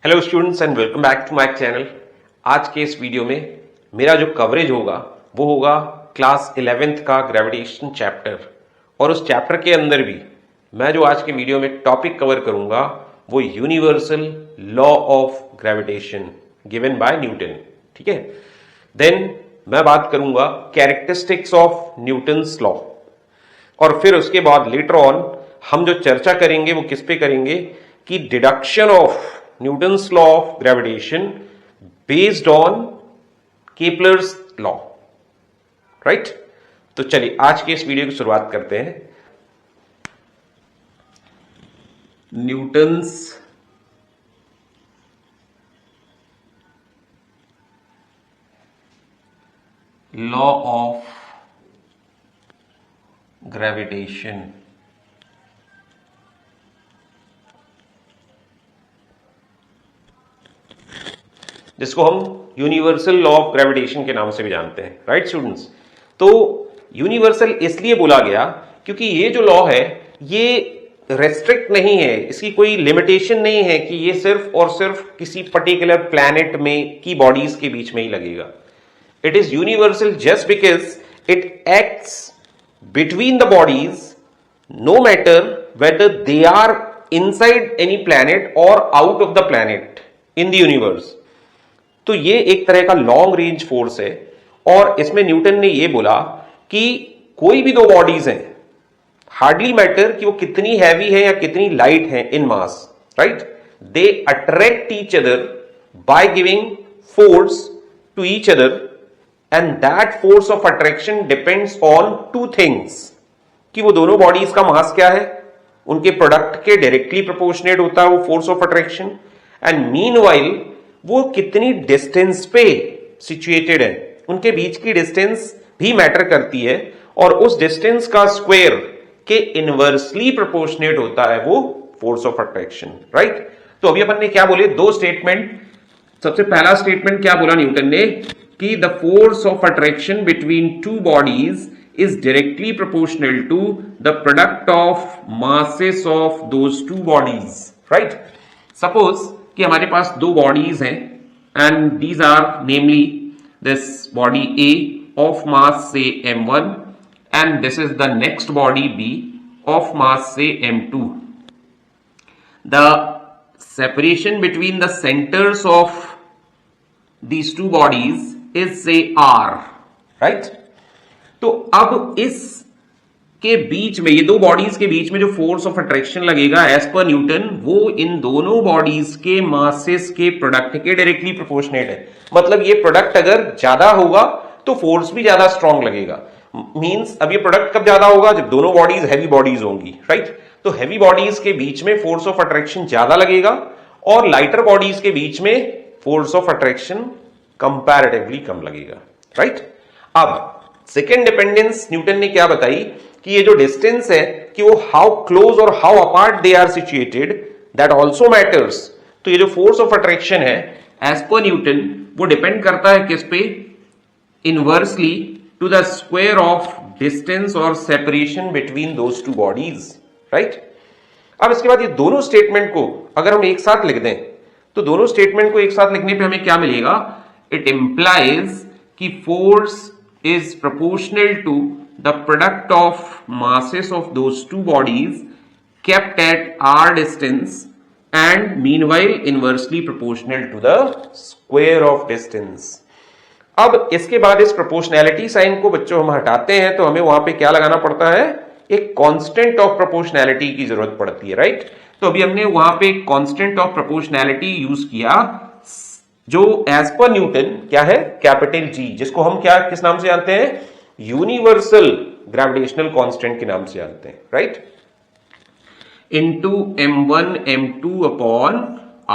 Hello students and welcome back to my channel. आज के इस वीडियो में मेरा जो कवरेज होगा वो होगा क्लास 11th का ग्रेविटेशन चैप्टर, और उस चैप्टर के अंदर भी मैं जो आज के वीडियो में टॉपिक कवर करूंगा वो universal law of gravitation given by Newton. ठीक है, देन मैं बात करूंगा कैरेक्टरिस्टिक्स ऑफ न्यूटन्स लॉ, और फिर उसके बाद लेटर ऑन हम जो चर्चा करेंगे वो किस पे करेंगे कि deduction of Newton's law of gravitation based on Kepler's law. Right, तो चलिए आज के इस वीडियो की शुरुआत करते हैं। न्यूटन्स लॉ ऑफ ग्रेविटेशन, जिसको हम यूनिवर्सल लॉ ऑफ ग्रेविटेशन के नाम से भी जानते हैं। राइट स्टूडेंट्स, तो यूनिवर्सल इसलिए बोला गया क्योंकि ये जो लॉ है ये रेस्ट्रिक्ट नहीं है, इसकी कोई लिमिटेशन नहीं है कि ये सिर्फ और सिर्फ किसी पर्टिकुलर प्लैनेट में की बॉडीज के बीच में ही लगेगा। It is universal just because it acts between the bodies no matter whether they are inside any planet or out of the planet in the universe. तो ये एक तरह का लॉन्ग रेंज फोर्स है, और इसमें न्यूटन ने ये बोला कि कोई भी दो बॉडीज हैं, हार्डली मैटर कि वो कितनी हैवी है या कितनी लाइट है in mass, right, they attract each other by giving force to each other, and that force of attraction depends on two things, कि वो दोनों बॉडीज का मास क्या है, उनके प्रोडक्ट के डायरेक्टली प्रोपोर्शनेट होता है वो force of attraction, and meanwhile वो कितनी डिस्टेंस पे सिचुएटेड है, उनके बीच की डिस्टेंस भी मैटर करती है, और उस डिस्टेंस का स्क्वायर के इनवर्सली प्रोपोर्शनेट होता है वो फोर्स ऑफ अट्रैक्शन। राइट, तो अभी अपन ने क्या बोले, दो स्टेटमेंट। सबसे पहला स्टेटमेंट क्या बोला न्यूटन ने कि the force of attraction between two bodies is directly proportional to the product of masses of those two bodies. Right, suppose कि हमारे पास दो बॉडीज हैं, and these are namely this body A of mass say m1 and this is the next body b of mass say m2। The separation between the centres of these two bodies is say r। Right, तो अब इस के बीच में, ये दो bodies के बीच में जो फोर्स ऑफ अट्रैक्शन लगेगा एज पर न्यूटन, वो इन दोनों बॉडीज के मासेस के प्रोडक्ट के डायरेक्टली प्रोपोर्शनेट है। मतलब ये प्रोडक्ट अगर ज्यादा होगा तो फोर्स भी ज्यादा स्ट्रांग लगेगा। मींस अब ये प्रोडक्ट कब ज्यादा होगा, जब दोनों बॉडीज हैवी बॉडीज होंगी। राइट, तो हैवी बॉडीज के बीच में फोर्स ऑफ अट्रैक्शन ज्यादा लगेगा, और लाइटर बॉडीज के बीच में फोर्स ऑफ अट्रैक्शन कंपैरेटिवली कम लगेगा। राइट, अब सेकेंड डिपेंडेंस न्यूटन ने क्या बताई कि ये जो डिस्टेंस है कि वो how close or how apart they are situated, that also matters. तो ये जो फोर्स ऑफ अट्रैक्शन है एज पर न्यूटन वो डिपेंड करता है किस पे, inversely to the square of distance or separation between those two bodies. Right, अब इसके बाद ये दोनों स्टेटमेंट को अगर हम एक साथ लिख दें तो दोनों स्टेटमेंट को एक साथ लिखने पे हमें क्या मिलेगा, इट इंप्लाइज कि force is proportional to the product of masses of those two bodies kept at r distance and meanwhile inversely proportional to the square of distance। अब इसके बाद इस प्रोपोर्शनैलिटी साइन को बच्चों हम हटाते हैं तो हमें वहां पे क्या लगाना पड़ता है, एक कांस्टेंट ऑफ प्रोपोर्शनैलिटी की जरूरत पड़ती है। राइट, तो अभी हमने वहां पे कांस्टेंट ऑफ प्रोपोर्शनैलिटी यूज किया जो एज पर न्यूटन क्या है, कैपिटल जी, जिसको हम क्या किस नाम से जानते हैं, यूनिवर्सल ग्रेविटेशनल कांस्टेंट के नाम से जानते हैं। राइट, इनटू m1 m2 अपॉन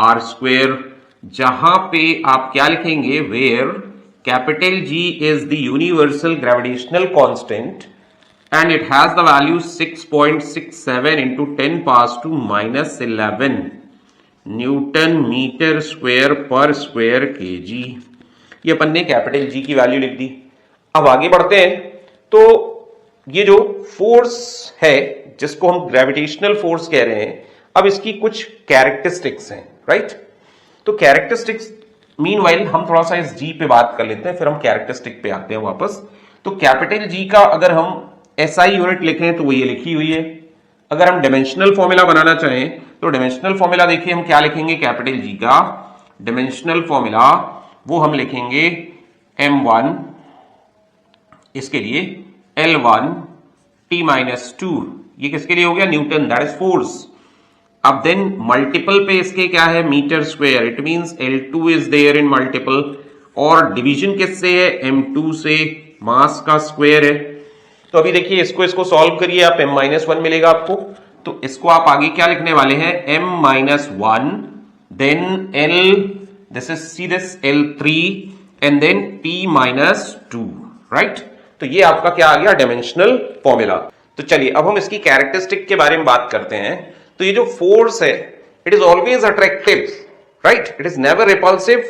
r स्क्वेयर, जहां पे आप क्या लिखेंगे, where capital G is the universal gravitational constant and it has the value 6.67 into 10 पास to -11 newton metre square per square KG. ये अपन ने कैपिटल जी की वैल्यू लिख दी। अब आगे बढ़ते हैं, तो ये जो फोर्स है जिसको हम ग्रेविटेशनल फोर्स कह रहे हैं, अब इसकी कुछ कैरेक्टरिस्टिक्स हैं। राइट, तो कैरेक्टरिस्टिक्स मीनवाइल हम थोड़ा सा इस जी पे बात कर लेते हैं, फिर हम कैरेक्टरिस्टिक पे आते हैं वापस। तो कैपिटल जी का अगर हम एसआई यूनिट लिखें तो वो ये लिखी हुई है। अगर हम डायमेंशनल फॉर्मूला बनाना चाहें तो डायमेंशनल फॉर्मूला देखिए हम क्या लिखेंगे, कैपिटल जी का डायमेंशनल फॉर्मूला वो हम लिखेंगे m1 इसके लिए L1 T-2, ये किसके लिए हो गया, न्यूटन, दैट इज फोर्स। अब देन मल्टीपल पे इसके क्या है, metre square, it means L2 is there in multiple, और डिवीजन किससे है, m2 से, मास का स्क्वायर है। तो अभी देखिए इसको सॉल्व करिए आप, m-1 मिलेगा आपको, तो इसको आप आगे क्या लिखने वाले हैं, m-1 then L, this is see this L3 and then T-2, right. तो ये आपका क्या आ गया, डायमेंशनल फॉर्मूला। तो चलिए अब हम इसकी कैरेक्टरिस्टिक के बारे में बात करते हैं। तो ये जो फोर्स है it is always attractive, right, it is never repulsive.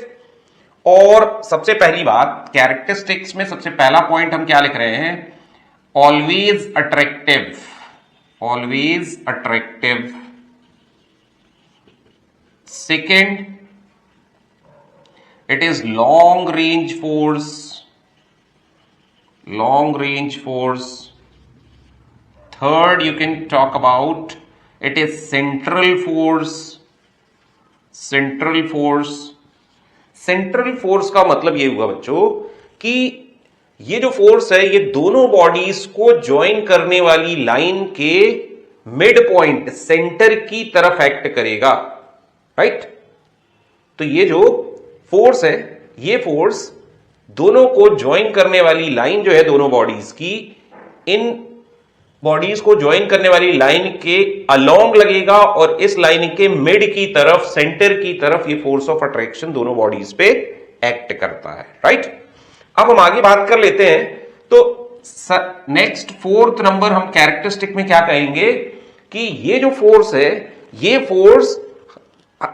और सबसे पहली बात कैरेक्टरिस्टिक्स में सबसे पहला पॉइंट हम क्या लिख रहे हैं, always attractive, always attractive. Second, it is long range force, long range force. Third, you can talk about it is central force, central force. Central force का मतलब ये हुआ बच्चों कि ये जो फोर्स है ये दोनों बॉडीज को ज्वाइन करने वाली लाइन के मिड पॉइंट सेंटर की तरफ एक्ट करेगा, राइट। तो ये जो फोर्स है ये फोर्स दोनों को ज्वाइन करने वाली लाइन जो है दोनों बॉडीज की, इन बॉडीज को ज्वाइन करने वाली लाइन के अलोंग लगेगा और इस लाइन के मिड की तरफ, सेंटर की तरफ ये फोर्स ऑफ अट्रैक्शन दोनों बॉडीज पे एक्ट करता है, राइट। अब हम आगे बात कर लेते हैं। तो नेक्स्ट फोर्थ नंबर हम कैरेक्टरिस्टिक में क्या कहेंगे कि ये जो फोर्स है ये force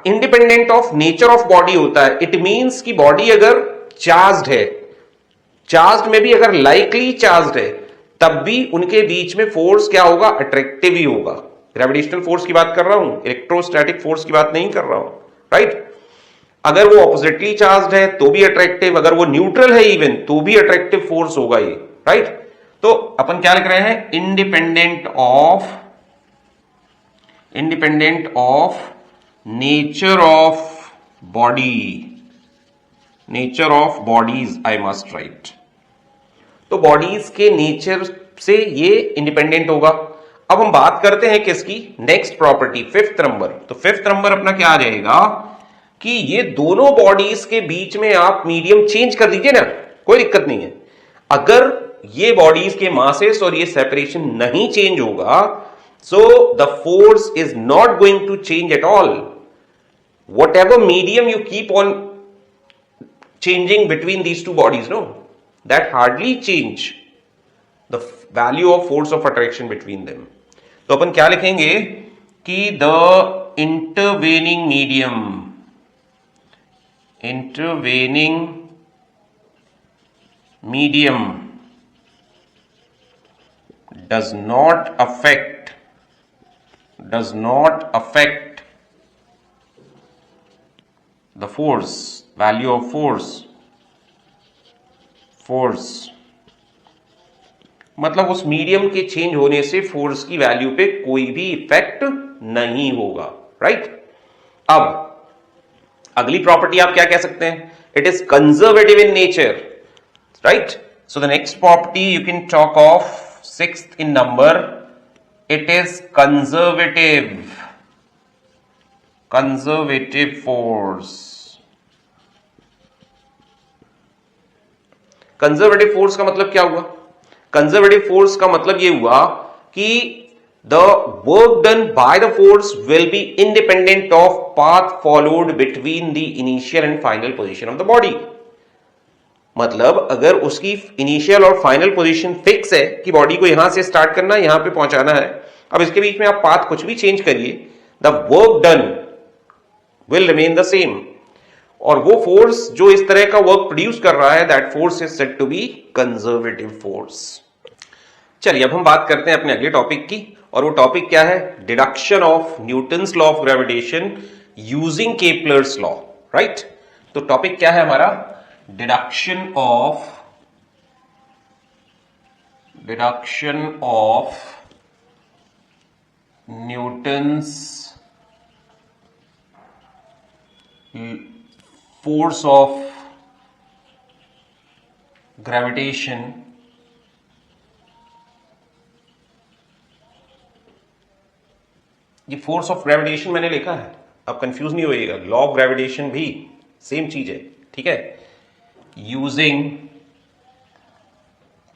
independent of nature of body होता है। इट मींस कि बॉडी अगर चार्ज्ड है, चार्ज्ड में भी अगर लाइकली चार्ज्ड है तब भी उनके बीच में फोर्स क्या होगा, अट्रैक्टिव ही होगा। ग्रेविटेशनल फोर्स की बात कर रहा हूं, इलेक्ट्रोस्टैटिक फोर्स की बात नहीं कर रहा हूं, राइट। अगर वो ऑपोजिटली चार्ज्ड है तो भी अट्रैक्टिव, अगर वो न्यूट्रल है इवन तो भी अट्रैक्टिव फोर्स होगा ये, राइट। तो अपन क्या लिख रहे हैं, independent of nature of body, nature of bodies I must write. तो बॉडीज के नेचर से ये इंडिपेंडेंट होगा। अब हम बात करते हैं किसकी, नेक्स्ट प्रॉपर्टी, फिफ्थ नंबर। तो फिफ्थ नंबर अपना क्या आ जाएगा कि ये दोनों बॉडीज के बीच में आप मीडियम चेंज कर दीजिए ना, कोई दिक्कत नहीं है। अगर ये बॉडीज के मासेस और ये सेपरेशन नहीं चेंज होगा, so the force is not going to change at all. Whatever medium you keep on changing between these two bodies, no, that hardly change the value of force of attraction between them. तो अपन क्या लिखेंगे कि the intervening medium does not affect the force, value of force मतलब उस medium के change होने से force की वैल्यू पे कोई भी इफेक्ट नहीं होगा, राइट। अब अगली प्रॉपर्टी आप क्या कह सकते हैं, it is conservative in nature, right. So the next property you can talk of sixth in number, it is conservative force. Conservative force का मतलब क्या हुआ, कंजर्वेटिव फोर्स का मतलब यह हुआ कि the work done by the force will be independent of path followed between the initial and final position of the body. मतलब अगर उसकी इनिशियल और फाइनल पोजीशन फिक्स है कि बॉडी को यहां से स्टार्ट करना है, यहां पे पहुंचाना है, अब इसके बीच में आप पाथ कुछ भी चेंज करिए, the work done will remain the same. और वो फोर्स जो इस तरह का वर्क प्रोड्यूस कर रहा है, that force is said to be conservative force. चलिए अब हम बात करते हैं अपने अगले टॉपिक की, और वो टॉपिक क्या है, deduction of Newton's law of gravitation using Kepler's law, right. तो टॉपिक क्या है हमारा? Deduction of Newton's force of gravitation ये फोर्स ऑफ ग्रेविटेशन मैंने लिखा है, अब कंफ्यूज नहीं होइएगा, लॉ ऑफ ग्रेविटेशन भी सेम चीज है, ठीक है। Using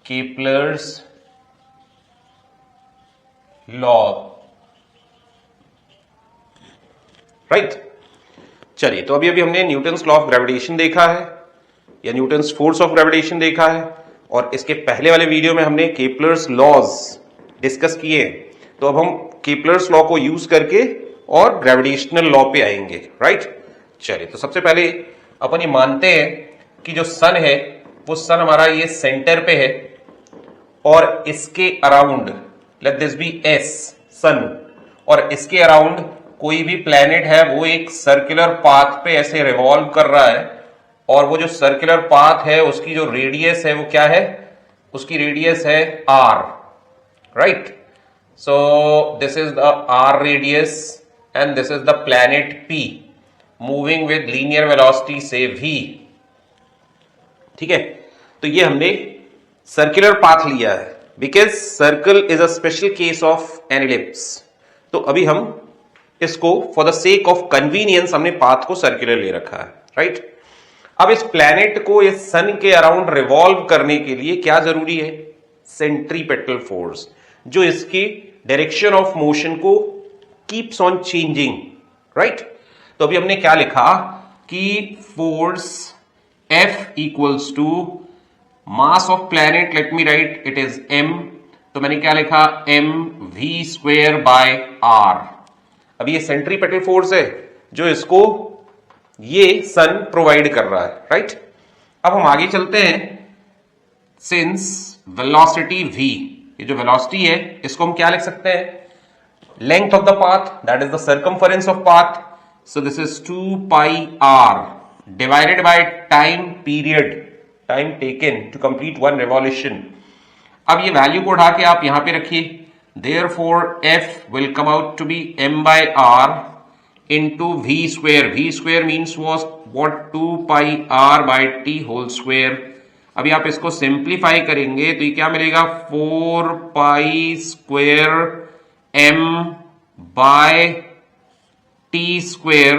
Kepler's law, right. चलिए, तो अभी हमने न्यूटन्स लॉ ऑफ ग्रेविटेशन देखा है या न्यूटन्स फोर्स ऑफ ग्रेविटेशन देखा है, और इसके पहले वाले वीडियो में हमने केपलर्स लॉज डिस्कस किए। तो अब हम केपलर्स लॉ को यूज करके और ग्रेविटेशनल लॉ पे आएंगे, राइट। चलिए, तो सबसे पहले अपन ये मानते हैं कि जो सन है वो सन हमारा ये सेंटर पे है और इसके around let this be S sun, और इसके अराउंड कोई भी प्लैनेट है वो एक सर्कुलर पाथ पे ऐसे रिवॉल्व कर रहा है, और वो जो सर्कुलर पाथ है उसकी जो रेडियस है वो क्या है? उसकी रेडियस है r, right. So this is the r radius and this is the planet P moving with linear velocity say v, ठीक है। तो ये हमने सर्कुलर पाथ लिया है because circle is a special case of an ellipse. तो अभी हम इसको for the sake of convenience हमने पाथ को सर्कुलर ले रखा है, राइट। अब इस प्लैनेट को इस सन के अराउंड रिवॉल्व करने के लिए क्या जरूरी है? सेंट्रीपेटल फोर्स, जो इसकी डायरेक्शन ऑफ मोशन को कीप्स ऑन चेंजिंग, राइट। तो अभी हमने क्या लिखा कि force F equals to mass of planet, let me write it is m, तो मैंने क्या लिखा? mv square by r। अब ये सेंट्रीपेटल फोर्स है जो इसको ये सन प्रोवाइड कर रहा है, राइट। अब हम आगे चलते हैं। सिंस वेलोसिटी v, ये जो वेलोसिटी है इसको हम क्या लिख सकते हैं? Length of the path, that is the circumference of path, so this is 2 pi r divided by time period, time taken to complete one revolution. अब ये वैल्यू को उठा के आप यहां पे रखिए, therefore f will come out to be m by r into v square. v square means what? 2 pi r by t whole square. अभी आप इसको सिंप्लीफाई करेंगे तो ये क्या मिलेगा? 4 pi square m by T square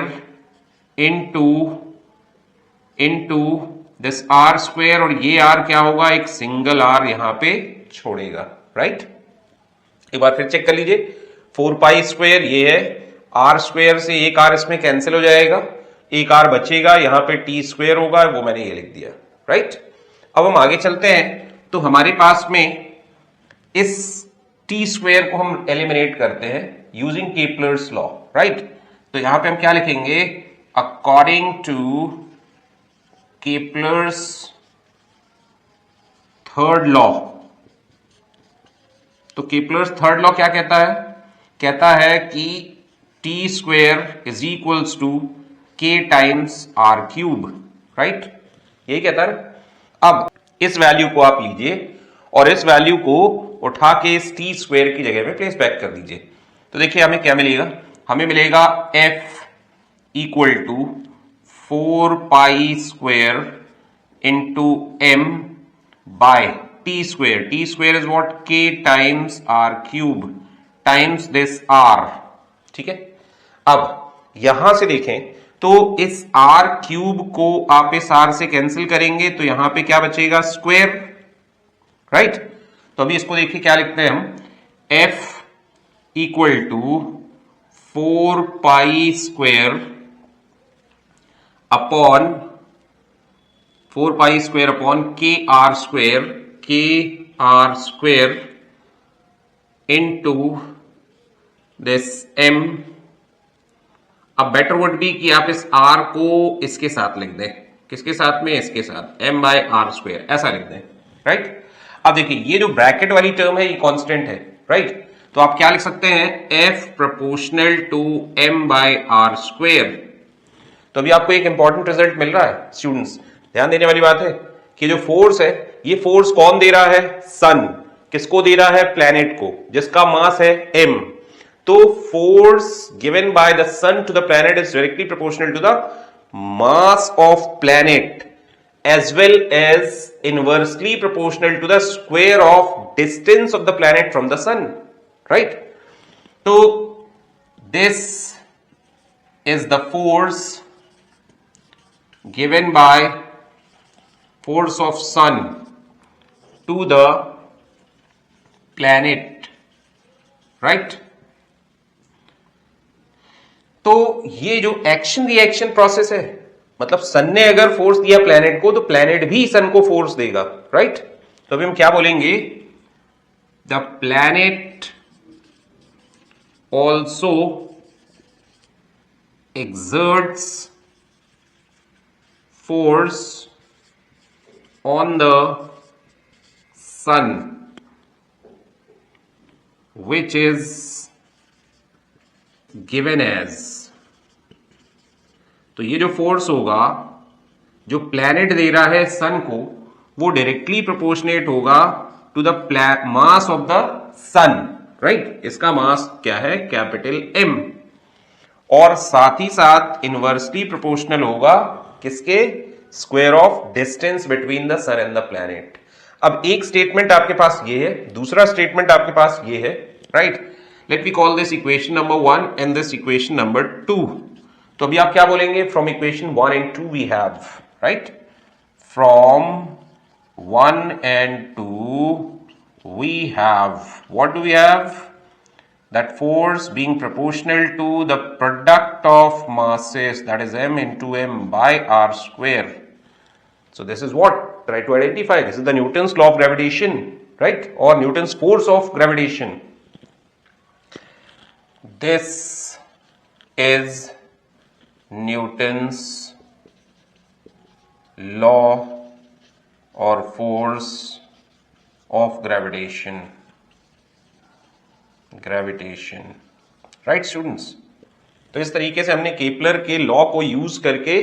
into this r square, और ये r क्या होगा? एक सिंगल r यहां पे छोड़ेगा, राइट। एक बार फिर चेक कर लीजिए, 4 पाई स्क्वेयर ये है, r स्क्वेयर से एक r इसमें कैंसिल हो जाएगा, एक r बचेगा, यहां पे t स्क्वेयर होगा, वो मैंने ये लिख दिया, राइट। अब हम आगे चलते हैं, तो हमारे पास में इस टी स्क्वेयर को हम एलिमिनेट करते हैं यूजिंग केपलर्स लॉ, राइट। तो यहां पे हम क्या लिखेंगे? According to Kepler's third law. तो केपलर्स थर्ड लॉ क्या कहता है? कहता है कि T square is equals to k times r cube, right, यही कहता है। अब इस वैल्यू को आप लीजिए और इस वैल्यू को उठा के इस टी स्क्वेयर की जगह में प्लेस बैक कर दीजिए। तो देखिए हमें क्या मिलेगा? हमें मिलेगा f equal to 4 pi square into m by T square. T square is what? k times r cube times this r, ठीक है। अब यहां से देखें तो इस r क्यूब को आप इस r से कैंसिल करेंगे तो यहां पे क्या बचेगा? Square, right. तो अभी इसको देखिए क्या लिखते हैं हम? f equal to 4 pi square upon 4 pi square upon K R square into this m। अब बेटर वुड बी कि आप इस r को इसके साथ लिख दें। किसके साथ में? इसके साथ, m बाय आर स्क्वेयर, ऐसा लिख दें, राइट। अब देखिए ये जो ब्रैकेट वाली टर्म है ये कांस्टेंट है, राइट। तो आप क्या लिख सकते हैं? f proportional to m by r square. तो अभी आपको एक इंपॉर्टेंट रिजल्ट मिल रहा है स्टूडेंट्स, ध्यान देने वाली बात है कि जो फोर्स है ये फोर्स कौन दे रहा है, सन। किसको दे रहा है, प्लैनेट को, जिसका मास है m। तो force given by the sun to the planet is directly proportional to the mass of planet as well as inversely proportional to the square of distance of the planet from the sun, right? So this is the force given by force of sun to the planet, right? तो ये जो action reaction process है, मतलब सन ने अगर force दिया planet को तो प्लैनेट भी सन को फोर्स देगा, राइट? तो अभी हम क्या बोलेंगे, the planet also exerts force on the sun which is given as, तो ये जो फोर्स होगा जो प्लैनेट दे रहा है सन को वो डायरेक्टली प्रोपोर्शनेट होगा to the mass of the sun, right? इसका मास क्या है, कैपिटल M, और साथ ही साथ इनवर्सली प्रोपोर्शनल होगा किसके, square of distance between the sun and the planet. अब एक स्टेटमेंट आपके पास ये है, दूसरा स्टेटमेंट आपके पास ये है, right? Let we call this equation number 1 and this equation number 2। तो अभी आप क्या बोलेंगे, from equation 1 and 2 we have, right? From 1 and 2 we have, what do we have? That force being proportional to the product of masses, that is m into m by r square. So this is what, try to identify, this is the Newton's law of gravitation, right? Or Newton's force of gravitation. This is Newton's law or force of gravitation, right students? तो इस तरीके से हमने Kepler के law को use करके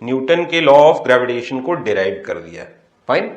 Newton के law of gravitation को डिराइव कर दिया, फाइन।